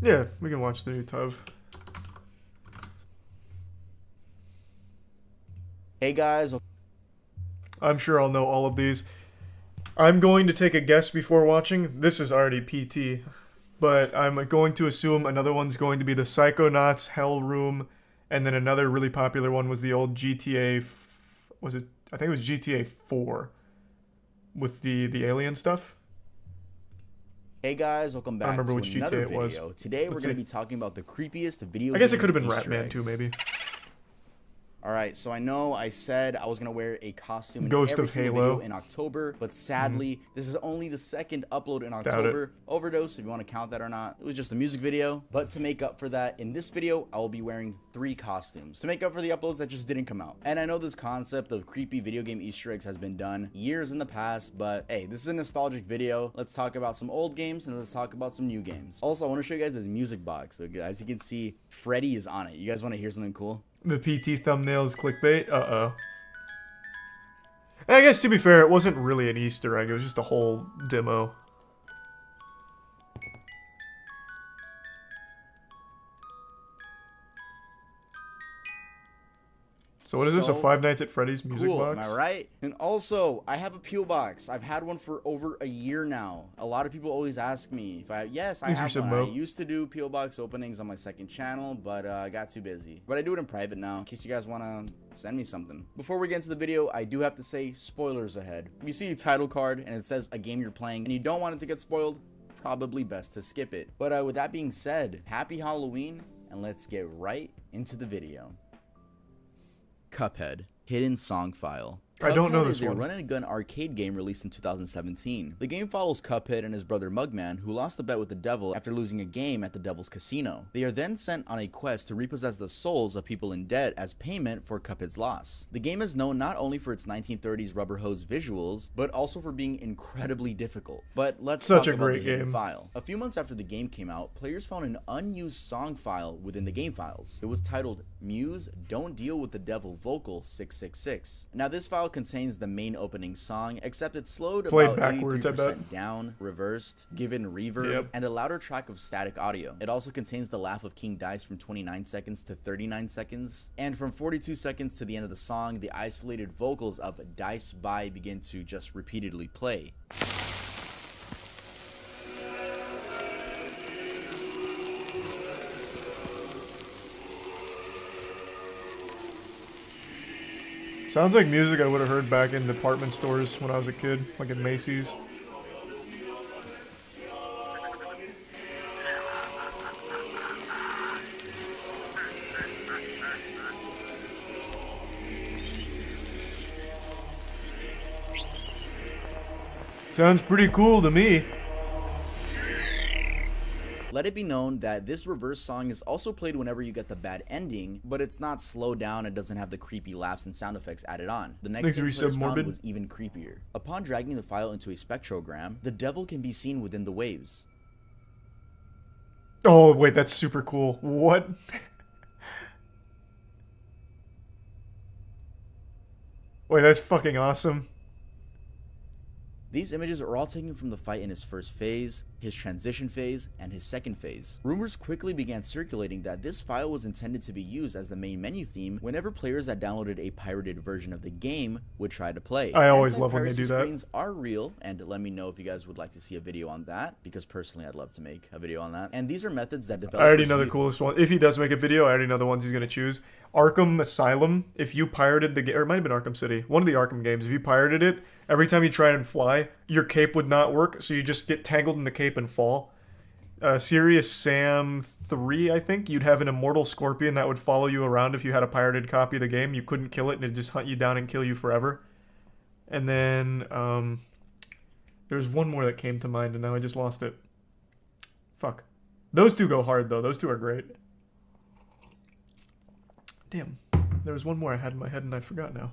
Yeah, we can watch the new Tov. Hey guys. I'm sure I'll know all of these. I'm going to take a guess before watching. This is already PT, but I'm going to assume another one's going to be the Psychonauts Hell Room, and then another really popular one was the old GTA. Was it? I think it was GTA 4 with the alien stuff. Hey guys, welcome back to another video. Today we're going to be talking about the creepiest video. I guess it could have been Easter Ratman eggs. too, maybe. Alright, so I know I said I was going to wear a costume in Ghost every of single Halo. video in October, but sadly, this is only the second upload in October. Overdose, if you want to count that or not. It was just a music video, but to make up for that, in this video, I will be wearing 3 costumes to make up for the uploads that just didn't come out. And I know this concept of creepy video game Easter eggs has been done years in the past, but hey, this is a nostalgic video. Let's talk about some old games and let's talk about some new games. Also, I want to show you guys this music box. So as you can see, Freddy is on it. You guys want to hear something cool? The PT thumbnails clickbait. Uh-oh. I guess to be fair, it wasn't really an Easter egg. It was just a whole demo. So what is this, a Five Nights at Freddy's music box? Am I right? And also, I have a P.O. box. I've had one for over a year now. A lot of people always ask me if I have one. I used to do P.O. box openings on my second channel, but I got too busy. But I do it in private now, in case you guys want to send me something. Before we get into the video, I do have to say spoilers ahead. If you see a title card and it says a game you're playing and you don't want it to get spoiled, probably best to skip it. But with that being said, happy Halloween, and let's get right into the video. Cuphead, hidden song file. Cuphead I don't know this is a one. run-and-gun arcade game released in 2017. The game follows Cuphead and his brother Mugman, who lost a bet with the devil after losing a game at the devil's casino. They are then sent on a quest to repossess the souls of people in debt as payment for Cuphead's loss. The game is known not only for its 1930s rubber hose visuals, but also for being incredibly difficult. But let's talk about the hidden file. A few months after the game came out, players found an unused song file within the game files. It was titled Muse Don't Deal with the Devil Vocal 666. Now this file contains the main opening song, except it's slowed about 83% down, reversed, given reverb, and a louder track of static audio. It also contains the laugh of King Dice from 29 seconds to 39 seconds, and from 42 seconds to the end of the song, the isolated vocals of Dice By begin to just repeatedly play. Sounds like music I would have heard back in department stores when I was a kid, like at Macy's. Sounds pretty cool to me. Let it be known that this reverse song is also played whenever you get the bad ending, but it's not slowed down and doesn't have the creepy laughs and sound effects added on. The next thing players found was even creepier. Upon dragging the file into a spectrogram, the devil can be seen within the waves. Oh, wait, that's super cool. What? Wait, that's fucking awesome. These images are all taken from the fight in his first phase, his transition phase, and his second phase. Rumors quickly began circulating that this file was intended to be used as the main menu theme whenever players that downloaded a pirated version of the game would try to play. I always love when they do that. Screens are real, and let me know if you guys would like to see a video on that, because personally I'd love to make a video on that. And these are methods that developers I already know the coolest one. If he does make a video, I already know the ones he's going to choose. Arkham Asylum, if you pirated the game, or it might have been Arkham City, one of the Arkham games, if you pirated it, every time you try and fly, your cape would not work, so you just get tangled in the cape and fall. Serious Sam 3, I think, you'd have an immortal scorpion that would follow you around if you had a pirated copy of the game. You couldn't kill it, and it'd just hunt you down and kill you forever. And then, there's one more that came to mind, and now I just lost it. Fuck. Those two go hard, though. Those two are great. Damn. There was one more I had in my head, and I forgot now.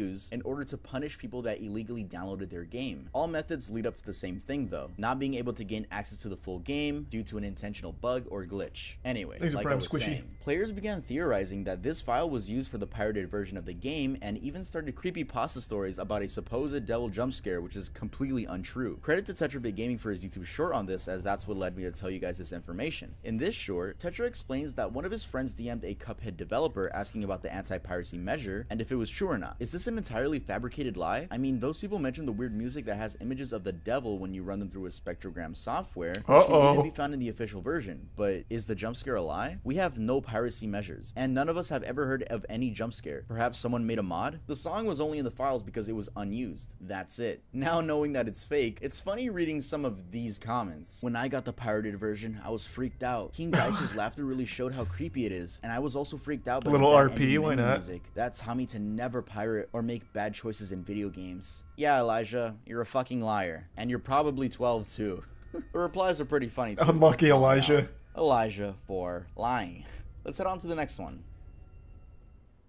use in order to punish people that illegally downloaded their game. All methods lead up to the same thing though, not being able to gain access to the full game due to an intentional bug or glitch. Anyway, like I was saying, players began theorizing that this file was used for the pirated version of the game and even started creepypasta stories about a supposed devil jump scare, which is completely untrue. Credit to TetraBit Gaming for his YouTube short on this, as that's what led me to tell you guys this information. In this short, Tetra explains that one of his friends DM'd a Cuphead developer asking about the anti-piracy measure and if it was true or not. Is this an entirely fabricated lie? I mean, those people mentioned the weird music that has images of the devil when you run them through a spectrogram software, which can even be found in the official version. But is the jump scare a lie? We have no piracy measures, and none of us have ever heard of any jump scare. Perhaps someone made a mod? The song was only in the files because it was unused. That's it. Now knowing that it's fake, it's funny reading some of these comments. When I got the pirated version, I was freaked out. King Dice's laughter really showed how creepy it is, and I was also freaked out by little the RP, why not? Music. That taught me to never pirate or make bad choices in video games. Yeah, Elijah, you're a fucking liar, and you're probably 12 too. The replies are pretty funny too. Unlucky Elijah. Elijah for lying. Let's head on to the next one.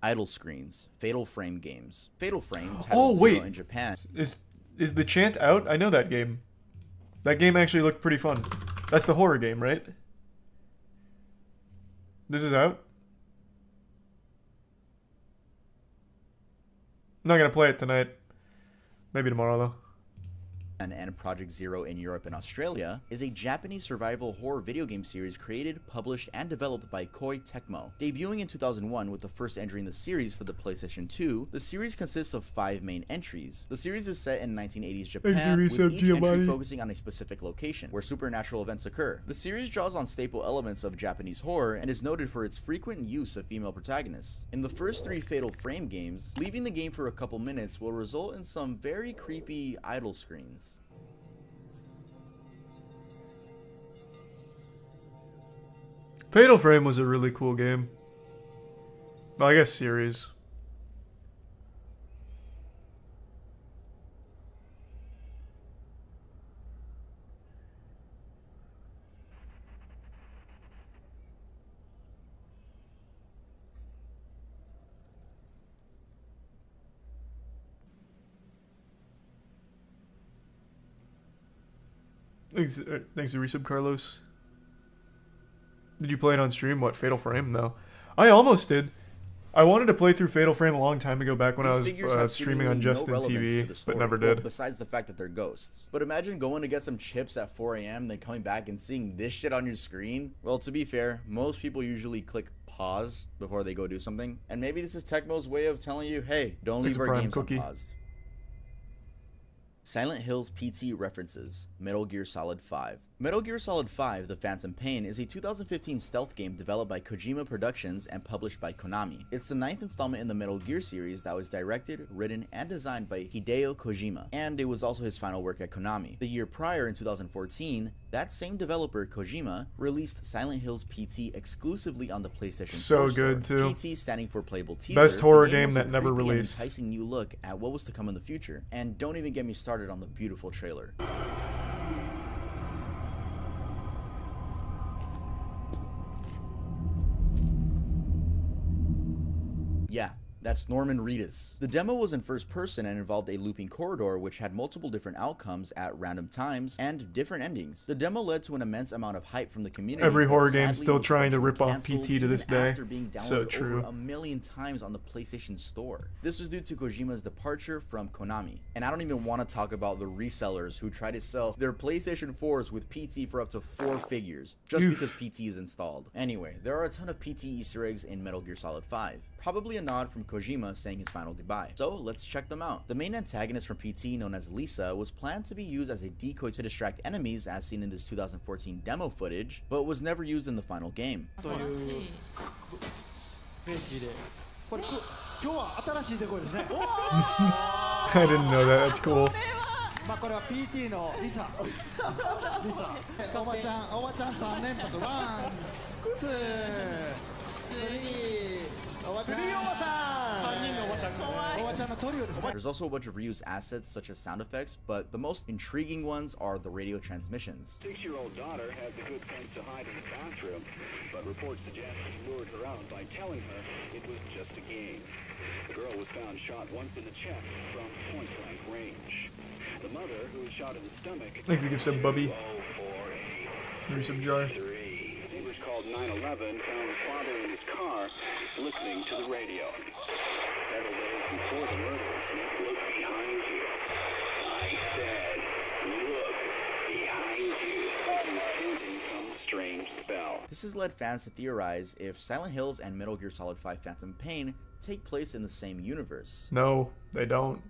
Idle screens, Fatal Frame games. Fatal Frame, titled Zero in Japan. Is the chant out? I know that game. That game actually looked pretty fun. That's the horror game, right? This is out? I'm not gonna play it tonight. Maybe tomorrow though. And Project Zero in Europe and Australia is a Japanese survival horror video game series created, published, and developed by Koei Tecmo. Debuting in 2001 with the first entry in the series for the PlayStation 2, the series consists of 5 main entries. The series is set in 1980s Japan, with each entry focusing on a specific location, where supernatural events occur. The series draws on staple elements of Japanese horror and is noted for its frequent use of female protagonists. In the first 3 Fatal Frame games, leaving the game for a couple minutes will result in some very creepy idle screens. Fatal Frame was a really cool game. Well, I guess series. Thanks to resub, Carlos. Did you play it on stream? What, Fatal Frame? No. I almost did. I wanted to play through Fatal Frame a long time ago back when I was streaming on Justin TV, but never did. Well, besides the fact that they're ghosts. But imagine going to get some chips at 4 a.m., then coming back and seeing this shit on your screen. Well, to be fair, most people usually click pause before they go do something. And maybe this is Tecmo's way of telling you, hey, don't leave our games unpaused. Silent Hill's PT references, Metal Gear Solid 5. Metal Gear Solid 5: The Phantom Pain is a 2015 stealth game developed by Kojima Productions and published by Konami. It's the 9th installment in the Metal Gear series that was directed, written, and designed by Hideo Kojima, and it was also his final work at Konami. The year prior, in 2014, that same developer, Kojima, released Silent Hill's PT exclusively on the PlayStation 4 So store. good too. PT standing for Playable Teaser. Best horror game that never released. An enticing new look at what was to come in the future. And don't even get me started on the beautiful trailer. Yeah, that's Norman Reedus. The demo was in first person and involved a looping corridor which had multiple different outcomes at random times and different endings. The demo led to an immense amount of hype from the community. Every horror game still trying to rip off PT to this day. After being downloaded so true. over 1 million times on the PlayStation Store. This was due to Kojima's departure from Konami. And I don't even want to talk about the resellers who try to sell their PlayStation 4s with PT for up to 4 figures just because PT is installed. Anyway, there are a ton of PT Easter eggs in Metal Gear Solid 5. Probably a nod from Kojima saying his final goodbye. So let's check them out. The main antagonist from PT, known as Lisa, was planned to be used as a decoy to distract enemies as seen in this 2014 demo footage, but was never used in the final game. I didn't know that. That's cool. これは PT のリサおばちゃん3連発ワンツースリーおばちゃん3人のおばちゃんおばちゃんのトリオですね There's also a bunch of reused assets such as sound effects, but the most intriguing ones are the radio transmissions. 6-year-old daughter had the good sense to hide in the bathroom, but reports suggest he lured her out by telling her it was just a game. The girl was found shot once in the chest from point-blank range. The mother, who was shot in the stomach, Thanks to give some Bubby. 048. Here's some jar. Neighbors called 911, found the father in his car listening to the radio. Several days before the murders, look behind you. I said, look behind you. He was chanting some strange spell. This has led fans to theorize if Silent Hills and Metal Gear Solid 5 Phantom Pain take place in the same universe. No, they don't.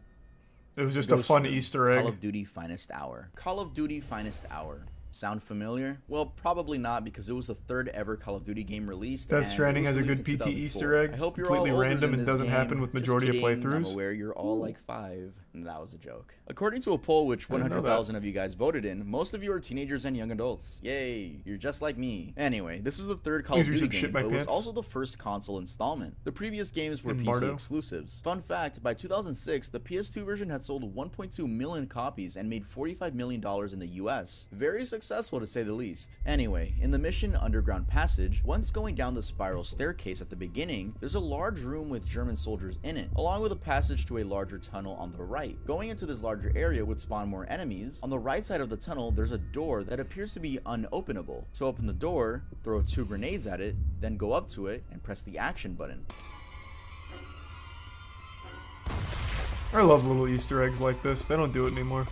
It was just a Ghost fun Room, Easter egg. Call of Duty Finest Hour. Call of Duty Finest Hour. Sound familiar? Well, probably not, because it was the third ever Call of Duty game released. Death and Stranding it was has a released good in PT 2004. Easter egg. I hope you're Completely all older random than and this doesn't game. happen with Just majority of kidding. playthroughs. I'm aware you're all like 5. That was a joke. According to a poll which didn't know that. 100,000 of you guys voted in, most of you are teenagers and young adults. Yay, you're just like me. Anyway, this is the third Call of Please, we Duty should shit game, my but it was pants. also the first console installment. The previous games were In PC Bardo. exclusives. Fun fact, by 2006, the PS2 version had sold 1.2 million copies and made $45 million in the US. Very successful to say the least. Anyway, in the mission Underground Passage, once going down the spiral staircase at the beginning, there's a large room with German soldiers in it, along with a passage to a larger tunnel on the right. Going into this larger area would spawn more enemies. On the right side of the tunnel, there's a door that appears to be unopenable. To open the door, throw 2 grenades at it, then go up to it and press the action button. I love little Easter eggs like this. They don't do it anymore.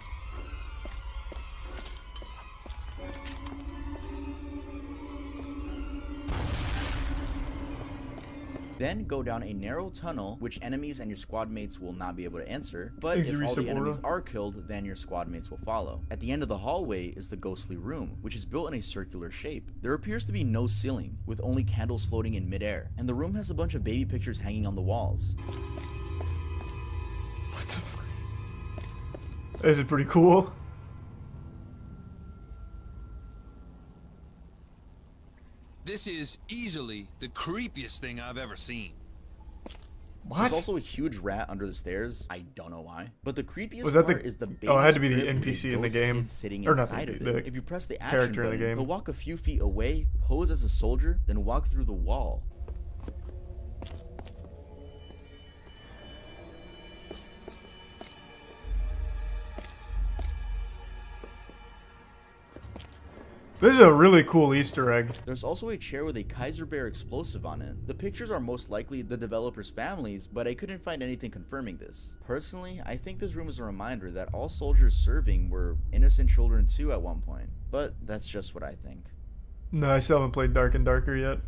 Then go down a narrow tunnel, which enemies and your squad mates will not be able to enter, but Thanks, if all the Resubora. enemies are killed, then your squad mates will follow. At the end of the hallway is the ghostly room, which is built in a circular shape. There appears to be no ceiling, with only candles floating in midair, and the room has a bunch of baby pictures hanging on the walls. What the fuck? This is pretty cool. This is easily the creepiest thing I've ever seen. What? There's also a huge rat under the stairs. I don't know why. But the creepiest Was that part the- is the baby oh, it had to be the crib with a NPC in the ghost game. kid sitting Or not inside the- of the it. If you press the action character in the button, game. he'll walk a few feet away, pose as a soldier, then walk through the wall. This is a really cool Easter egg. There's also a chair with a Kaiser Bear explosive on it. The pictures are most likely the developers' families, but I couldn't find anything confirming this. Personally, I think this room is a reminder that all soldiers serving were innocent children too at one point. But that's just what I think. No, I still haven't played Dark and Darker yet.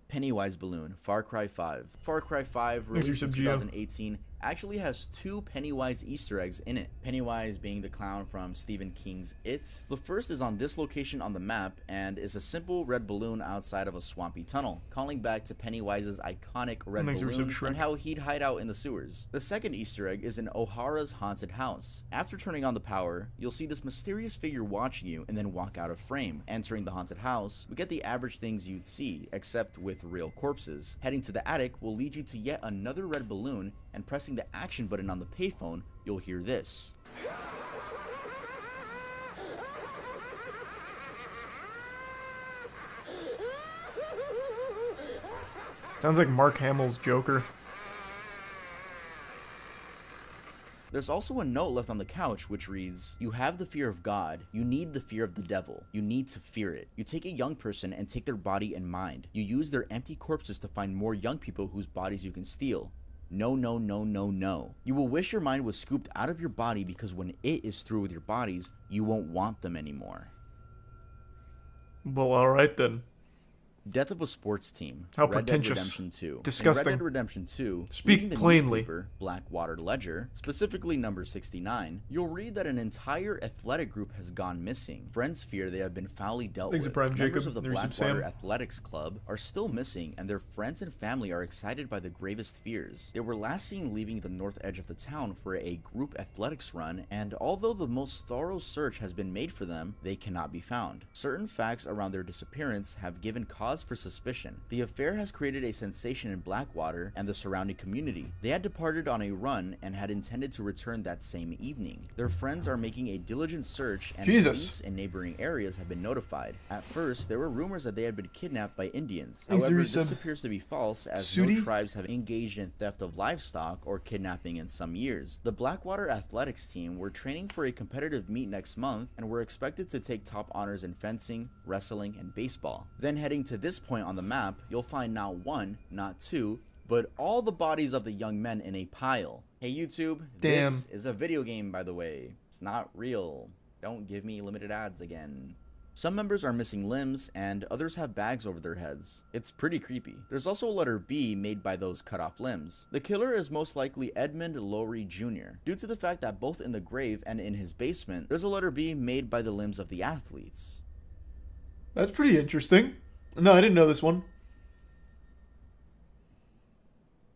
Pennywise Balloon, Far Cry 5. Far Cry 5, your released in sub-geo. 2018, actually has 2 Pennywise Easter eggs in it. Pennywise being the clown from Stephen King's It. The first is on this location on the map and is a simple red balloon outside of a swampy tunnel, calling back to Pennywise's iconic red Thanks for balloon sub, Shrek. and how he'd hide out in the sewers. The second Easter egg is in O'Hara's haunted house. After turning on the power, you'll see this mysterious figure watching you and then walk out of frame. Entering the haunted house, we get the average things you'd see, except with real corpses. Heading to the attic will lead you to yet another red balloon, and pressing the action button on the payphone, you'll hear this. Sounds like Mark Hamill's Joker. There's also a note left on the couch which reads, "You have the fear of God, you need the fear of the devil, you need to fear it. You take a young person and take their body and mind. You use their empty corpses to find more young people whose bodies you can steal. No, no, no, no, no. You will wish your mind was scooped out of your body because when it is through with your bodies, you won't want them anymore." Well, alright then. Death of a sports team. How Red pretentious. Dead Redemption 2. Disgusting. In Red Dead Redemption 2, Speak reading the plainly. newspaper, Blackwater Ledger, specifically number 69, you'll read that an entire athletic group has gone missing. Friends fear they have been foully dealt Thanks, with. Prime Members Jacob. of the There's some Blackwater Sam. Athletics Club are still missing, and their friends and family are excited by the gravest fears. They were last seen leaving the north edge of the town for a group athletics run, and although the most thorough search has been made for them, they cannot be found. Certain facts around their disappearance have given cause for suspicion. The affair has created a sensation in Blackwater and the surrounding community. They had departed on a run and had intended to return that same evening. Their friends are making a diligent search, and police in neighboring areas have been notified. At first, there were rumors that they had been kidnapped by Indians. However, this appears to be false, as no tribes have engaged in theft of livestock or kidnapping in some years. The Blackwater athletics team were training for a competitive meet next month and were expected to take top honors in fencing, wrestling, and baseball. Then heading to this point on the map, you'll find not one, not two, but all the bodies of the young men in a pile. Hey YouTube, this is a video game, by the way. It's not real. Don't give me limited ads again. Some members are missing limbs, and others have bags over their heads. It's pretty creepy. There's also a letter B made by those cut off limbs. The killer is most likely Edmund Lowry Jr., due to the fact that both in the grave and in his basement, there's a letter B made by the limbs of the athletes. That's pretty interesting. No, I didn't know this one.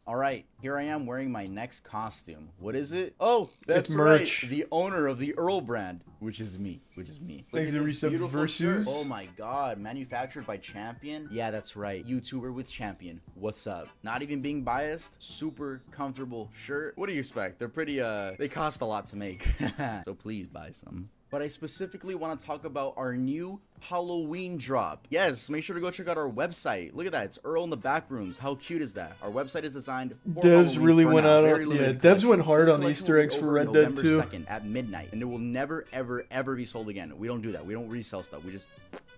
Alright, here I am wearing my next costume. What is it? Oh, that's It's merch. right. The owner of the Earl brand, which is me. Thanks to Reset Versus. Oh my god, manufactured by Champion? Yeah, that's right. YouTuber with Champion. What's up? Not even being biased. Super comfortable shirt. What do you expect? They're pretty, they cost a lot to make. So please buy some. But I specifically want to talk about our new Halloween drop. Yes, make sure to go check out our website. Look at that, it's Earl in the back rooms. How cute is that? Our website is designed for Devs Halloween really for went now. out Very on, limited devs collection. went hard This on collection Easter will be eggs for over Red Dead November 2. 2nd at midnight, and it will never, ever be sold again. We don't do that. We don't resell stuff. We just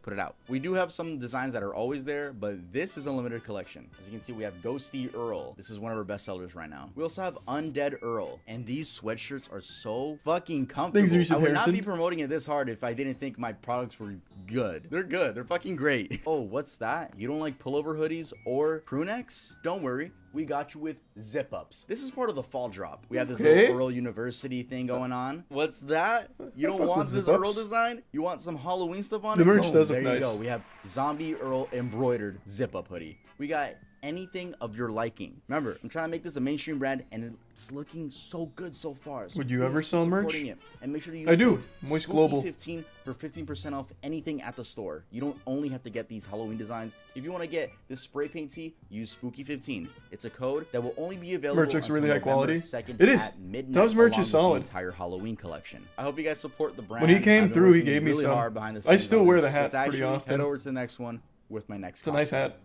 put it out. We do have some designs that are always there, but this is a limited collection. As you can see, we have Ghosty Earl. This is one of our best sellers right now. We also have Undead Earl, and these sweatshirts are so fucking comfortable. I would not be promoting it this hard if I didn't think my products were good. They're good. They're fucking great. Oh, what's that? You don't like pullover hoodies or crew necks? Don't worry. We got you with zip-ups. This is part of the fall drop. We have this little Earl University thing going on. What's that? You don't want this Earl design? You want some Halloween stuff on it? The merch does look there nice. you go. We have Zombie Earl embroidered zip-up hoodie. We got anything of your liking. Remember, I'm trying to make this a mainstream brand, and it's looking so good so far. So Would you ever sell merch? it. And make sure to use I do. code Moist Global. Spooky15 for 15% off anything at the store. You don't only have to get these Halloween designs. If you want to get this spray paint tee, use Spooky15. It's a code that will only be available Merch looks until really high November quality. 2nd It is. at midnight, Tav's merch along is with solid. the entire Halloween collection. I hope you guys support the brand. When he came I've been through, he working gave me really some. hard behind the I scenes still on wear this. the hat Let's actually pretty often. head over to the next one with my next It's a nice hat.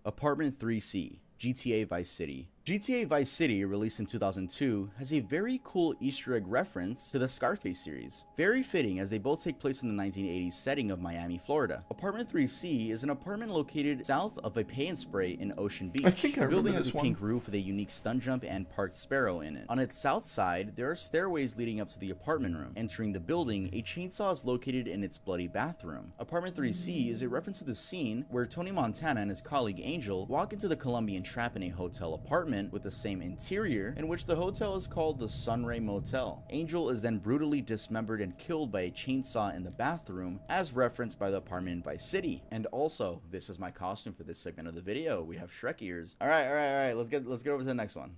Apartment 3C, GTA Vice City. GTA Vice City, released in 2002, has a very cool Easter egg reference to the Scarface series. Very fitting, as they both take place in the 1980s setting of Miami, Florida. Apartment 3C is an apartment located south of a Pay and Spray in Ocean Beach. I think I The building remember has this a one. pink roof with a unique stun jump and parked sparrow in it. On its south side, there are stairways leading up to the apartment room. Entering the building, a chainsaw is located in its bloody bathroom. Apartment 3C is a reference to the scene where Tony Montana and his colleague Angel walk into the Colombian trap in a hotel apartment with the same interior, in which the hotel is called the Sunray Motel. Angel is then brutally dismembered and killed by a chainsaw in the bathroom, as referenced by the apartment in Vice City. And also, this is my costume for this segment of the video. We have Shrek ears. All right. Let's get over to the next one.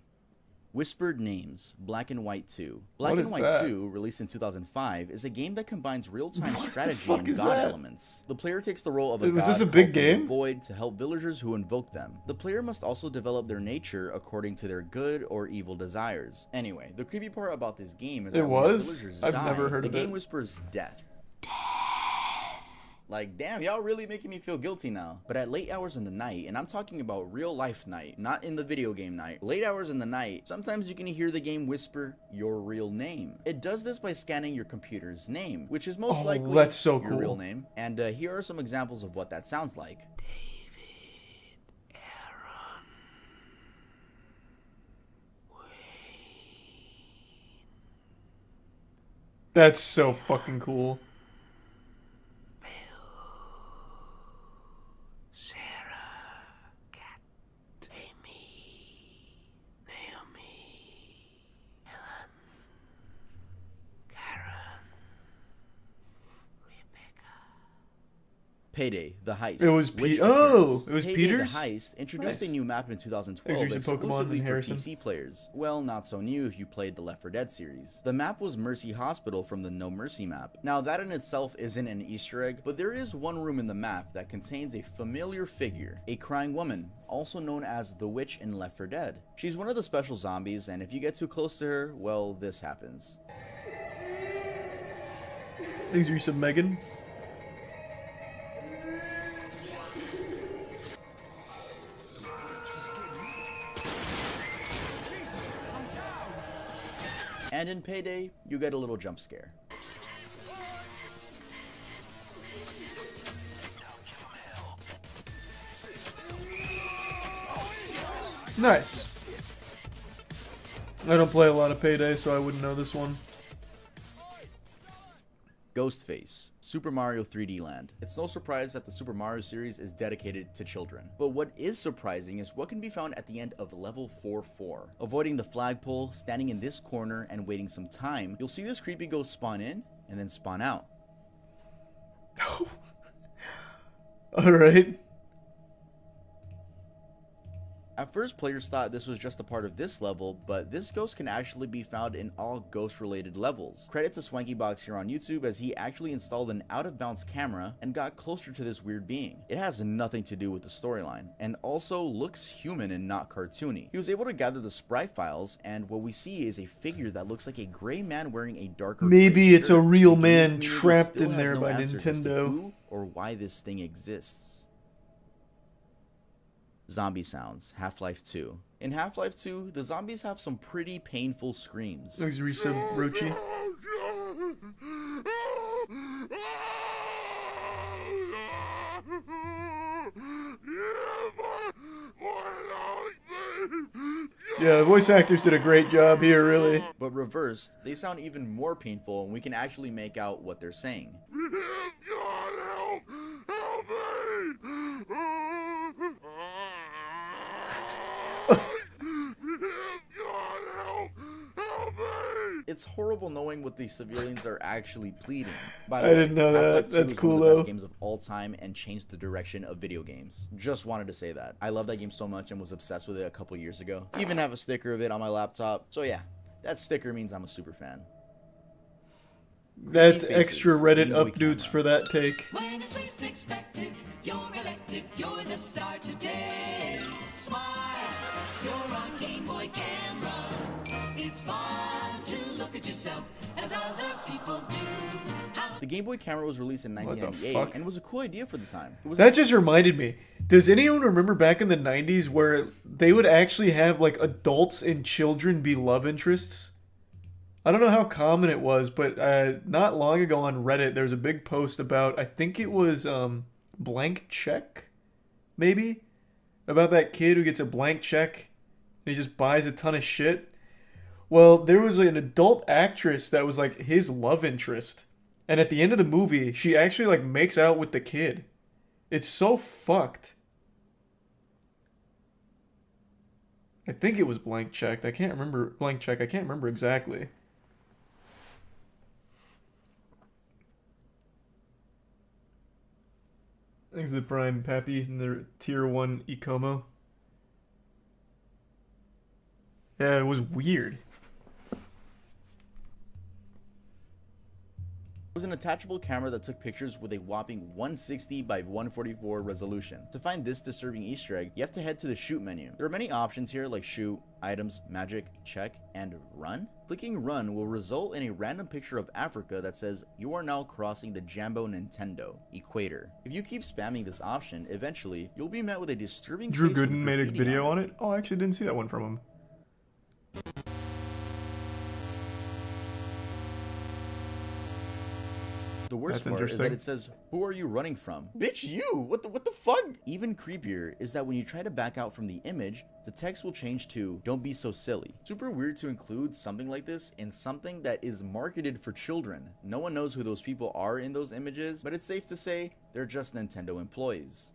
Whispered Names, Black and White 2. Black and White 2, released in 2005, is a game that combines real-time strategy and god elements. The player takes the role of a god Was this a called big from the game? void to help villagers who invoke them. The player must also develop their nature according to their good or evil desires. Anyway, the creepy part about this game is that when the villagers I've die, never heard the of game it. whispers death. Like, damn, y'all really making me feel guilty now. But at late hours in the night, and I'm talking about real life night, not in the video game night, late hours in the night, sometimes you can hear the game whisper your real name. It does this by scanning your computer's name, which is most likely that's so your cool. real name. And here are some examples of what that sounds like. That's so fucking cool. Payday, the heist. It was which oh, appearance. it was Payday, Peters? the heist introduced Nice. a new map in 2012 Thanks for using Pokemon exclusively and for Harrison. PC players. Well, not so new if you played the Left 4 Dead series. The map was Mercy Hospital from the No Mercy map. Now that in itself isn't an Easter egg, but there is one room in the map that contains a familiar figure, a crying woman, also known as the Witch in Left 4 Dead. She's one of the special zombies, and if you get too close to her, well, this happens. Thanks for using Megan. And in Payday, you get a little jump scare. Nice. I don't play a lot of Payday, so I wouldn't know this one. Ghostface, Super Mario 3D Land. It's no surprise that the Super Mario series is dedicated to children. But what is surprising is what can be found at the end of level 4-4. Avoiding the flagpole, standing in this corner, and waiting some time, you'll see this creepy ghost spawn in and then spawn out. Alright. At first, players thought this was just a part of this level, but this ghost can actually be found in all ghost-related levels. Credit to SwankyBox here on YouTube, as he actually installed an out-of-bounds camera and got closer to this weird being. It has nothing to do with the storyline, and also looks human and not cartoony. He was able to gather the sprite files, and what we see is a figure that looks like a gray man wearing a darker Maybe gray it's a shirt. real The gaming man community trapped still in has there no by answers as to Nintendo. who or why this thing exists. Zombie sounds, Half-Life 2. In Half-Life 2, the zombies have some pretty painful screams. Thanks for using Rochi. Yeah, the voice actors did a great job here, really. But reversed, they sound even more painful, and we can actually make out what they're saying. It's horrible knowing what these civilians are actually pleading. By the way, didn't know that. Half-Life 2 That's is cool, one of the best though. games of all time and changed the direction of video games. Just wanted to say that. I love that game so much and was obsessed with it a couple years ago. Even have a sticker of it on my laptop. So yeah, that sticker means I'm a super fan. That's Creepy extra faces, Reddit Game Boy updates camera. for that take. When it's least expected, you're elected, you're the star today. Smile, you're on Game Boy camera. It's fun to look at yourself as other people do. The Game Boy camera was released in the 1998 fuck? and was a cool idea for the time. It was That just reminded me. Does anyone remember back in the 90s where they would actually have like adults and children be love interests? I don't know how common it was, but not long ago on Reddit, there was a big post about, I think it was blank check, maybe? About that kid who gets a blank check and he just buys a ton of shit. Well, there was an adult actress that was like his love interest. And at the end of the movie, she actually like makes out with the kid. It's so fucked. I think it was blank checked. I can't remember blank check. I can't remember exactly. Thanks to the Prime Pappy and their tier 1 Ecomo. Yeah, it was weird. It was an attachable camera that took pictures with a whopping 160 by 144 resolution. To find this disturbing Easter egg, you have to head to the shoot menu. There are many options here like shoot, items, magic, check, and run. Clicking run will result in a random picture of Africa that says you are now crossing the Jambo Nintendo equator. If you keep spamming this option, eventually you'll be met with a disturbing Drew face with Gooden made a graffiti video on it. Oh, I actually didn't see that one from him. The worst That's part is that interesting. it says, "Who are you running from?" Bitch, you! What the fuck? Even creepier is that when you try to back out from the image, the text will change to, "Don't be so silly." Super weird to include something like this in something that is marketed for children. No one knows who those people are in those images, but it's safe to say they're just Nintendo employees.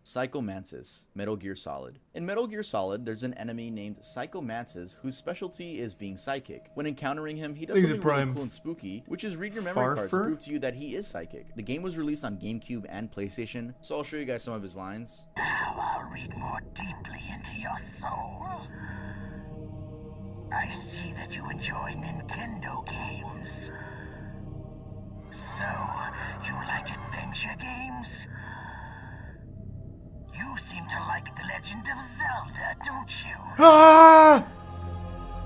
Psychomantis, Metal Gear Solid. In Metal Gear Solid, there's an enemy named Psychomantis whose specialty is being psychic. When encountering him, he does something really cool and spooky, which is read your memory card to prove to you that he is psychic. The game was released on GameCube and PlayStation, so I'll show you guys some of his lines. Now I'll read more deeply into your soul. I see that you enjoy Nintendo games. So, you like adventure games? You seem to like The Legend of Zelda, don't you? Ah!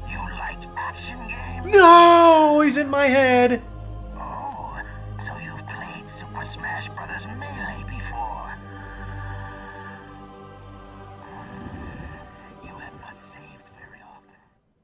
You like action games? No! He's in my head! Oh, so you've played Super Smash Bros. Melee before? You have not saved very often.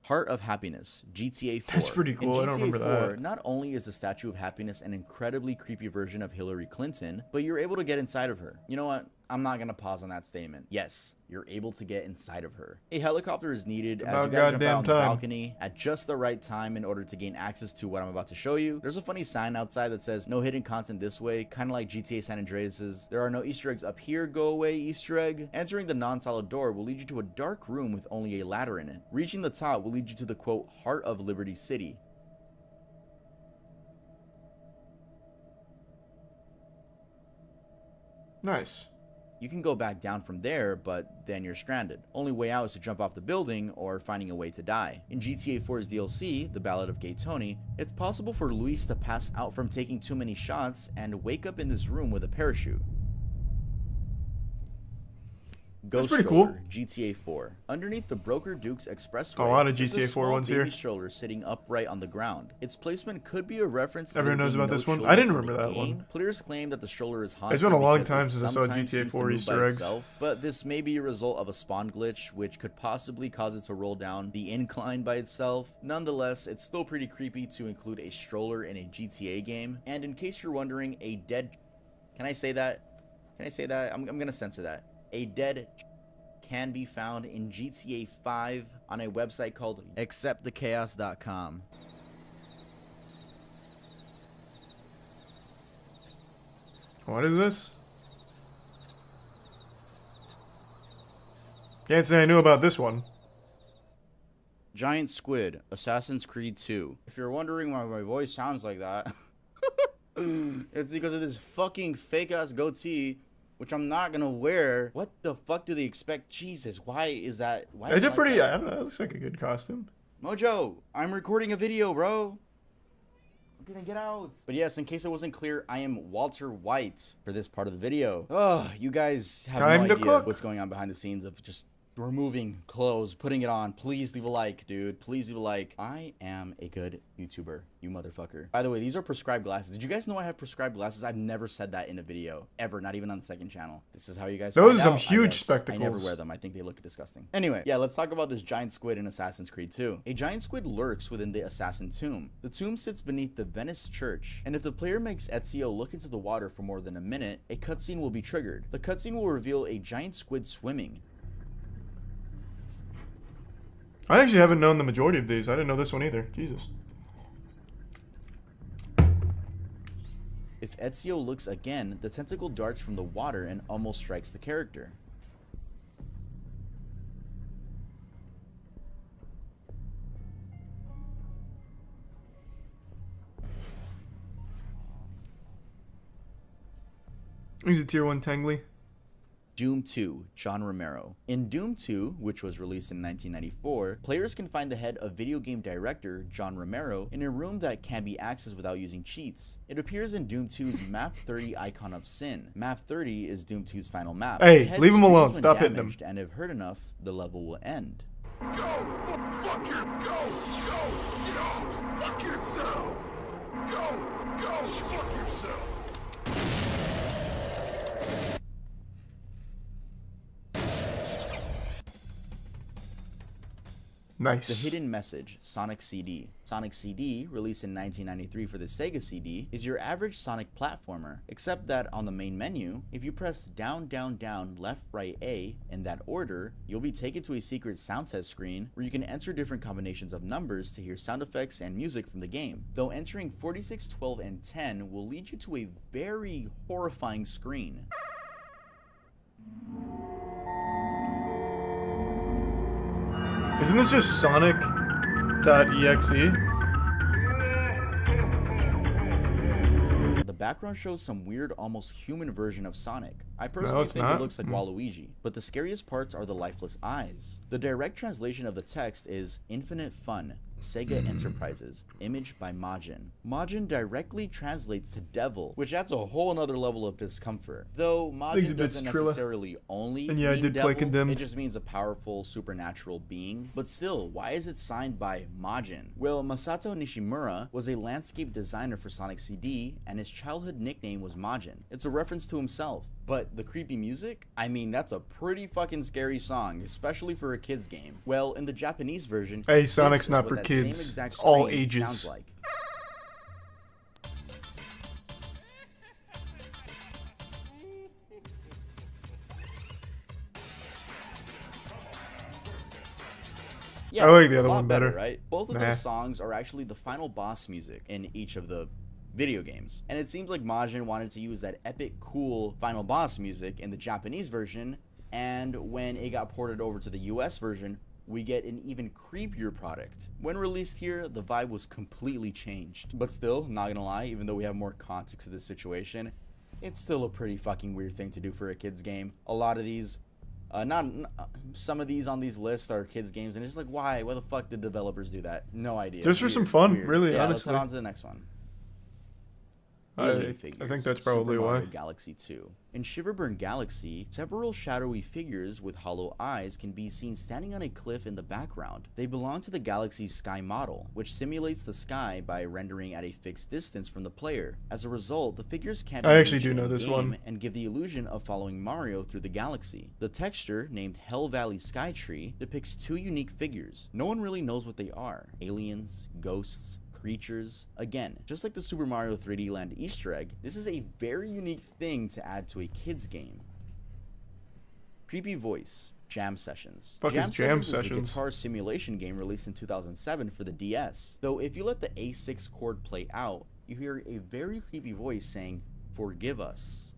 Heart of Happiness, GTA 4. That's pretty cool. In I don't GTA remember 4, that. not only is the Statue of Happiness an incredibly creepy version of Hillary Clinton, but you're able to get inside of her. You know what? I'm not gonna pause on that statement. Yes, you're able to get inside of her. A helicopter is needed as you gotta jump out on the balcony at just the right time in order to gain access to what I'm about to show you. There's a funny sign outside that says no hidden content this way, kind of like GTA San Andreas's there are no Easter eggs up here, go away Easter egg. Entering the non-solid door will lead you to a dark room with only a ladder in it. Reaching the top will lead you to the quote heart of Liberty City. Nice. You can go back down from there, but then you're stranded. Only way out is to jump off the building or finding a way to die. In GTA 4's DLC, The Ballad of Gay Tony, it's possible for Luis to pass out from taking too many shots and wake up in this room with a parachute. Ghost pretty Stroller, cool. GTA 4. Underneath the Broker Dukes Expressway, A lot of there's GTA 4 small ones baby here. stroller sitting upright on the ground. Its placement could be a reference to Everyone there knows being about no this one? children I didn't in remember the that game. one. Players claim that the stroller is haunted. It's been a long because time it since I saw sometimes GTA seems to 4 move by Easter eggs. itself, but this may be a result of a spawn glitch, which could possibly cause it to roll down the incline by itself. Nonetheless, it's still pretty creepy to include a stroller in a GTA game. And in case you're wondering, a dead... Can I say that? Can I say that? I'm gonna censor that. A dead... can be found in GTA 5 on a website called acceptthechaos.com. What is this? Can't say I knew about this one. Giant Squid, Assassin's Creed 2. If you're wondering why my voice sounds like that, it's because of this fucking fake ass goatee, which I'm not gonna wear. What the fuck do they expect? Jesus, why is that? Why Is is it like pretty? that? I don't know. It looks like a good costume. Mojo, I'm recording a video, bro. I'm gonna get out. But yes, in case it wasn't clear, I am Walter White for this part of the video. Oh, you guys have Time no to idea cook. what's going on behind the scenes of just removing clothes, putting it on. Please leave a like, dude. Please leave a like. I am a good YouTuber, you motherfucker. By the way, these are prescribed glasses. Did you guys know I have prescribed glasses? I've never said that in a video, ever, not even on the second channel. This is how you guys Those find are some out, I huge guess. spectacles. I never wear them. I think they look disgusting. Anyway, yeah, let's talk about this giant squid in Assassin's Creed 2. A giant squid lurks within the assassin tomb. The tomb sits beneath the Venice church, and if the player makes Ezio look into the water for more than a minute, a cutscene will be triggered. The cutscene will reveal a giant squid swimming. I actually haven't known the majority of these. I didn't know this one either. Jesus. If Ezio looks again, the tentacle darts from the water and almost strikes the character. He's a tier 1 Tangly. Doom 2, John Romero. In Doom 2, which was released in 1994, players can find the head of video game director John Romero in a room that can be accessed without using cheats. It appears in Doom 2's Map 30 Icon of Sin. Map 30 is Doom 2's final map. Hey, The head leave him alone. screams when Stop hitting him. damaged, and if hurt enough, the level will end. Fuck yourself! Go! Fuck yourself! Nice. The Hidden Message, Sonic CD. Sonic CD, released in 1993 for the Sega CD, is your average Sonic platformer, except that on the main menu, if you press down, down, down, left, right, A, in that order, you'll be taken to a secret sound test screen where you can enter different combinations of numbers to hear sound effects and music from the game. Though entering 46, 12, and 10 will lead you to a very horrifying screen. Isn't this just Sonic.exe? The background shows some weird, almost human version of Sonic. I personally it's think not. it looks like Waluigi, but the scariest parts are the lifeless eyes. The direct translation of the text is Infinite Fun, Sega Enterprises, image by Majin. Majin directly translates to devil, which adds a whole another level of discomfort. Though Things a Majin bit doesn't Trilla. necessarily only And yeah, I mean did play devil, Condemned. it just means a powerful supernatural being. But still, why is it signed by Majin? Well, Masato Nishimura was a landscape designer for Sonic CD, and his childhood nickname was Majin. It's a reference to himself. But the creepy music? I mean, that's a pretty fucking scary song, especially for a kid's game. Well, in the Japanese version, Hey, this Sonic's is not what for that same kids. exact It's all scream ages. sounds like. Yeah, I like the a other lot one better. right? Both of Nah. those songs are actually the final boss music in each of the video games. And it seems like Majin wanted to use that epic, cool final boss music in the Japanese version, and when it got ported over to the US version, we get an even creepier product. When released here, the vibe was completely changed. But still, not gonna lie, even though we have more context to this situation, it's still a pretty fucking weird thing to do for a kid's game. A lot of these some of these on these lists are kids games, and it's just like, why the fuck did developers do that? No idea. Just for some fun, really, Yeah, honestly. let's head on to the next one. I Alien think figures, that's probably Super why. Mario Galaxy 2. In Shiverburn Galaxy, several shadowy figures with hollow eyes can be seen standing on a cliff in the background. They belong to the Galaxy's sky model, which simulates the sky by rendering at a fixed distance from the player. As a result, the figures can't be I actually reached do know in this game one. and give the illusion of following Mario through the galaxy. The texture, named Hell Valley Skytree, depicts two unique figures. No one really knows what they are: aliens, ghosts, creatures. Again, just like the Super Mario 3D Land Easter egg, this is a very unique thing to add to a kid's game. Creepy Voice, Jam Sessions. Fuck is Jam is a Sessions? guitar simulation game released in 2007 for the DS. Though if you let the A6 chord play out, you hear a very creepy voice saying, "Forgive us."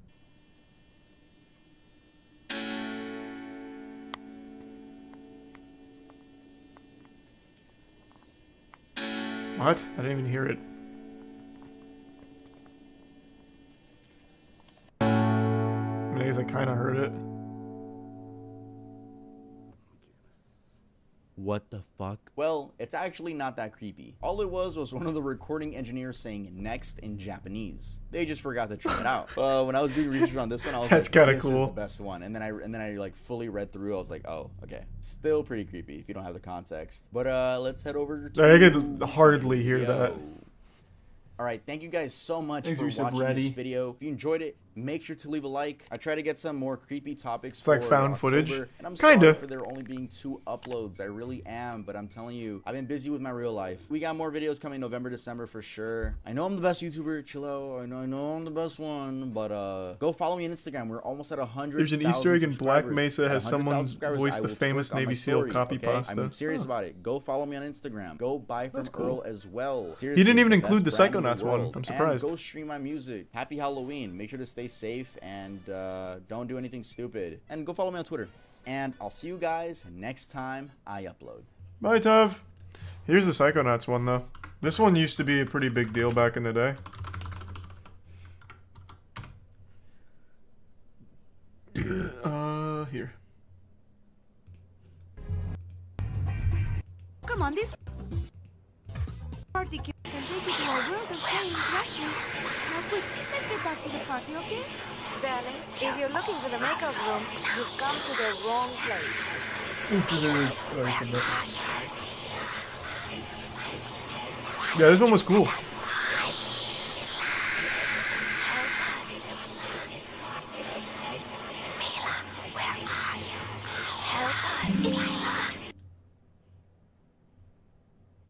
What? I didn't even hear it. I mean, I guess I kind of heard it. What the fuck? Well, it's actually not that creepy. All it was one of the recording engineers saying "next" in Japanese. They just forgot to trim it out. When I was doing research on this one, I was That's like, kinda this cool. is the best one. And then I like fully read through. I was like, oh, okay. Still pretty creepy if you don't have the context. But let's head over to I could hardly hear that. All right, thank you guys so much Thanks, for we said watching ready. this video. If you enjoyed it, make sure to leave a like. I try to get some more creepy topics like for found October, footage. and I'm Kinda. sorry for there only being 2 uploads. I really am, but I'm telling you, I've been busy with my real life. We got more videos coming November, December for sure. I know I'm the best YouTuber, chillo. I know I'm the best one, but go follow me on Instagram. We're almost at 100,000 There's an Easter egg in Black subscribers. Mesa At has 100,000 someone subscribers, voiced I the will famous twerk on my Navy SEAL story, copy okay? pasta. I'm serious about it. Go follow me on Instagram. Go buy from cool. Earl as well. Seriously, He didn't even the include best the brand in Psychonauts one. world. I'm surprised. And go stream my music. Happy Halloween. Make sure to stay safe and don't do anything stupid. And go follow me on Twitter. And I'll see you guys next time I upload. Bye, Tav. Here's the Psychonauts one, though. This one used to be a pretty big deal back in the day. Here. Come on, this party can take you to a world of playing attractions. Now quick, let's get back to the party, okay? Darling, if you're looking for the makeup room, you've come to the wrong place. Yeah, this one was cool. It's